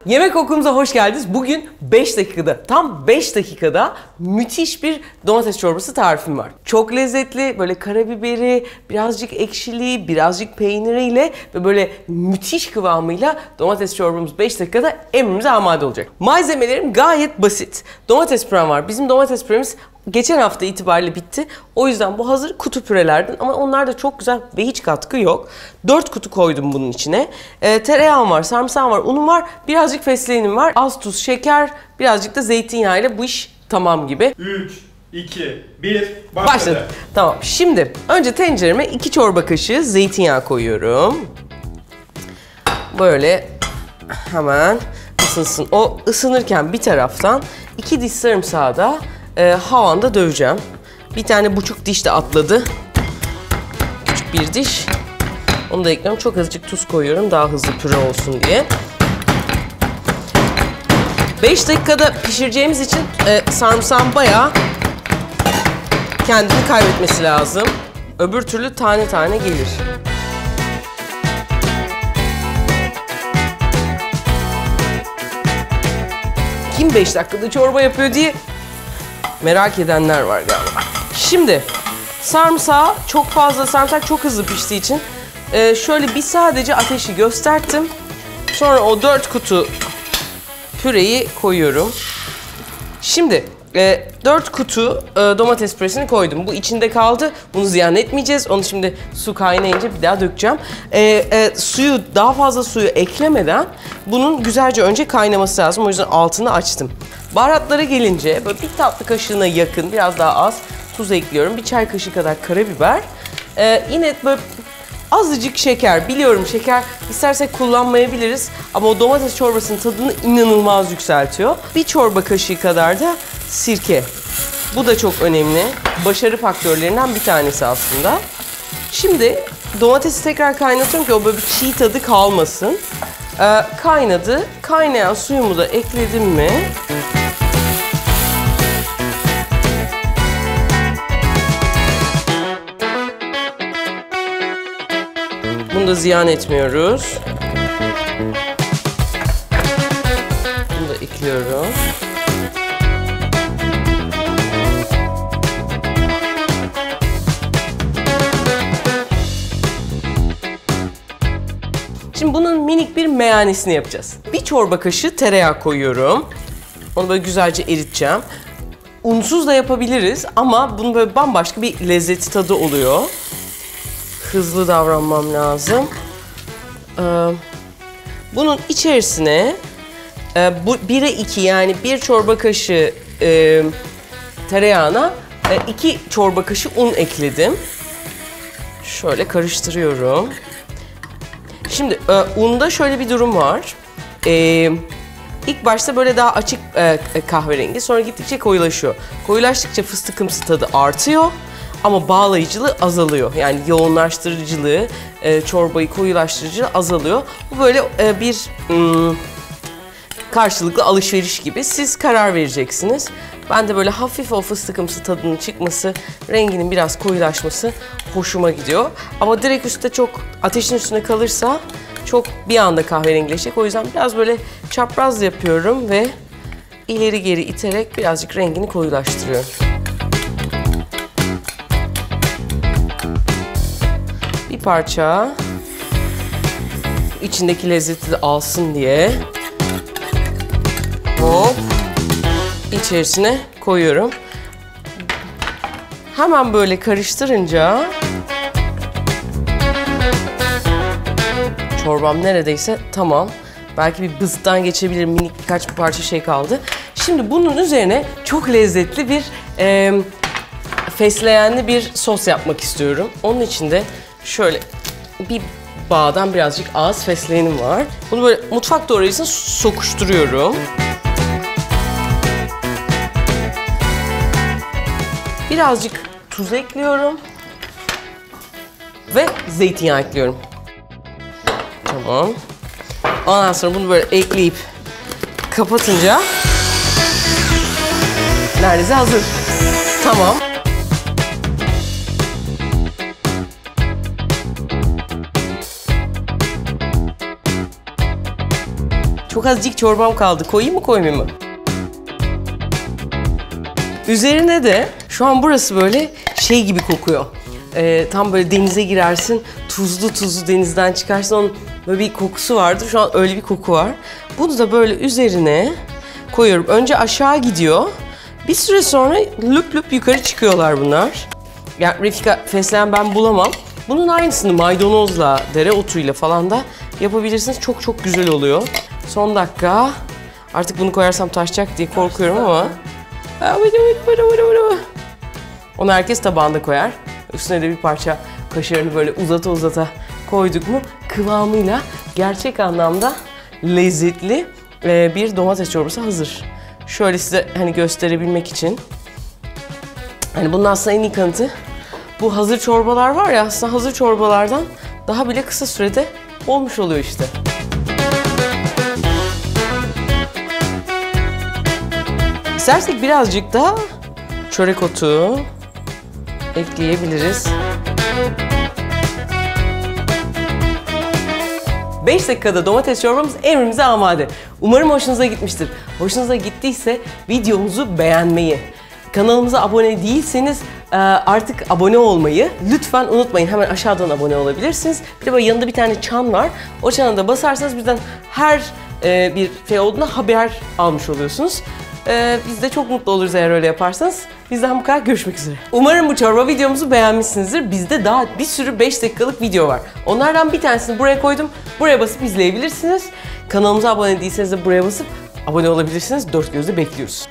Yemek okulumuza hoş geldiniz. Bugün 5 dakikada, tam 5 dakikada müthiş bir domates çorbası tarifim var. Çok lezzetli, böyle karabiberi, birazcık ekşiliği, birazcık peyniriyle ve böyle müthiş kıvamıyla domates çorbamız 5 dakikada emrimize amade olacak. Malzemelerim gayet basit. Domates pürem var. Bizim domates püremiz geçen hafta itibariyle bitti. O yüzden bu hazır kutu pürelerden ama onlar da çok güzel ve hiç katkı yok. 4 kutu koydum bunun içine. Tereyağım var, sarımsağım var, unum var, birazcık fesleğenim var. Az tuz, şeker, birazcık da zeytinyağıyla bu iş tamam gibi. 3, 2, 1, başladı. Tamam. Şimdi önce tencereme 2 çorba kaşığı zeytinyağı koyuyorum. Böyle hemen ısınsın. O ısınırken bir taraftan 2 diş sarımsağı da havanda döveceğim. Bir tane buçuk diş de atladı. Küçük bir diş. Onu da ekliyorum. Çok azıcık tuz koyuyorum. Daha hızlı püre olsun diye. 5 dakikada pişireceğimiz için sarımsağın bayağı kendini kaybetmesi lazım. Öbür türlü tane tane gelir. Kim 5 dakikada çorba yapıyor diye merak edenler var galiba. Şimdi sarımsak çok hızlı piştiği için şöyle bir sadece ateşi gösterdim. Sonra o 4 kutu püreyi koyuyorum. Şimdi 4 kutu domates püresini koydum. Bu içinde kaldı. Bunu ziyan etmeyeceğiz. Onu şimdi su kaynayınca bir daha dökeceğim. Daha fazla suyu eklemeden bunun güzelce önce kaynaması lazım. O yüzden altını açtım. Baharatlara gelince böyle bir tatlı kaşığına yakın, biraz daha az tuz ekliyorum. Bir çay kaşığı kadar karabiber. Yine böyle azıcık şeker. Biliyorum şeker istersek kullanmayabiliriz. Ama o domates çorbasının tadını inanılmaz yükseltiyor. Bir çorba kaşığı kadar da sirke. Bu da çok önemli. Başarı faktörlerinden bir tanesi aslında. Şimdi domatesi tekrar kaynatıyorum ki o böyle bir çiğ tadı kalmasın. Kaynadı. Kaynayan suyumu da ekledim mi? Bunu da ziyan etmiyoruz. Bunu da ekliyorum. Şimdi bunun minik bir meyanesini yapacağız. Bir çorba kaşığı tereyağı koyuyorum. Onu böyle güzelce eriteceğim. Unsuz da yapabiliriz ama bunun böyle bambaşka bir lezzeti tadı oluyor. Hızlı davranmam lazım. Bunun içerisine 1'e 2 yani 1 çorba kaşığı tereyağına 2 çorba kaşığı un ekledim. Şöyle karıştırıyorum. Şimdi unda şöyle bir durum var. İlk başta böyle daha açık kahverengi, sonra gittikçe koyulaşıyor. Koyulaştıkça fıstıkımsı tadı artıyor ama bağlayıcılığı azalıyor. Yani yoğunlaştırıcılığı, çorbayı koyulaştırıcılığı azalıyor. Bu böyle bir karşılıklı alışveriş gibi. Siz karar vereceksiniz. Ben de böyle hafif o fıstıkımsı tadının çıkması, renginin biraz koyulaşması hoşuma gidiyor. Ama direkt üstte çok ateşin üstüne kalırsa çok bir anda kahverengileşecek. O yüzden biraz böyle çapraz yapıyorum ve ileri geri iterek birazcık rengini koyulaştırıyorum. Bir parça içindeki lezzeti de alsın diye hop içerisine koyuyorum. Hemen böyle karıştırınca çorbam neredeyse tamam. Belki bir bızıktan geçebilir, minik birkaç bir parça şey kaldı. Şimdi bunun üzerine çok lezzetli bir fesleğenli bir sos yapmak istiyorum. Onun için de şöyle bir bağdan birazcık az fesleğenim var. Bunu böyle mutfak doğrayıcısına sokuşturuyorum. Birazcık tuz ekliyorum ve zeytinyağı ekliyorum. Tamam. Ondan sonra bunu böyle ekleyip kapatınca neredeyse hazır. Tamam. Çok azıcık çorbam kaldı. Koyayım mı koymayayım mı? Üzerine de şu an burası böyle şey gibi kokuyor. Tam böyle denize girersin, tuzlu denizden çıkarsın, onun böyle bir kokusu vardır. Şu an öyle bir koku var. Bunu da böyle üzerine koyuyorum. Önce aşağı gidiyor. Bir süre sonra lüp lüp yukarı çıkıyorlar bunlar. Yani Refika fesleğen ben bulamam. Bunun aynısını maydanozla, dereotuyla falan da yapabilirsiniz. Çok çok güzel oluyor. Son dakika. Artık bunu koyarsam taşacak diye korkuyorum ama. Onu herkes tabağında koyar. Üstüne de bir parça kaşarını böyle uzata koyduk mu kıvamıyla gerçek anlamda lezzetli bir domates çorbası hazır. Şöyle size hani gösterebilmek için. Hani bunun aslında en iyi kanıtı bu hazır çorbalar var ya, aslında hazır çorbalardan daha bile kısa sürede olmuş oluyor işte. İstersek birazcık da çörek otu ekleyebiliriz. 5 dakikada domates çorbamız emrimize amade. Umarım hoşunuza gitmiştir. Hoşunuza gittiyse videomuzu beğenmeyi, kanalımıza abone değilseniz artık abone olmayı lütfen unutmayın. Hemen aşağıdan abone olabilirsiniz. Bir de böyle yanında bir tane çan var. O çana da basarsanız bizden her bir şey olduğunda haber almış oluyorsunuz. Biz de çok mutlu oluruz eğer öyle yaparsanız. Bizden bu kadar, görüşmek üzere. Umarım bu çorba videomuzu beğenmişsinizdir. Bizde daha bir sürü 5 dakikalık video var. Onlardan bir tanesini buraya koydum. Buraya basıp izleyebilirsiniz. Kanalımıza abone değilseniz de buraya basıp abone olabilirsiniz. Dört gözle bekliyoruz.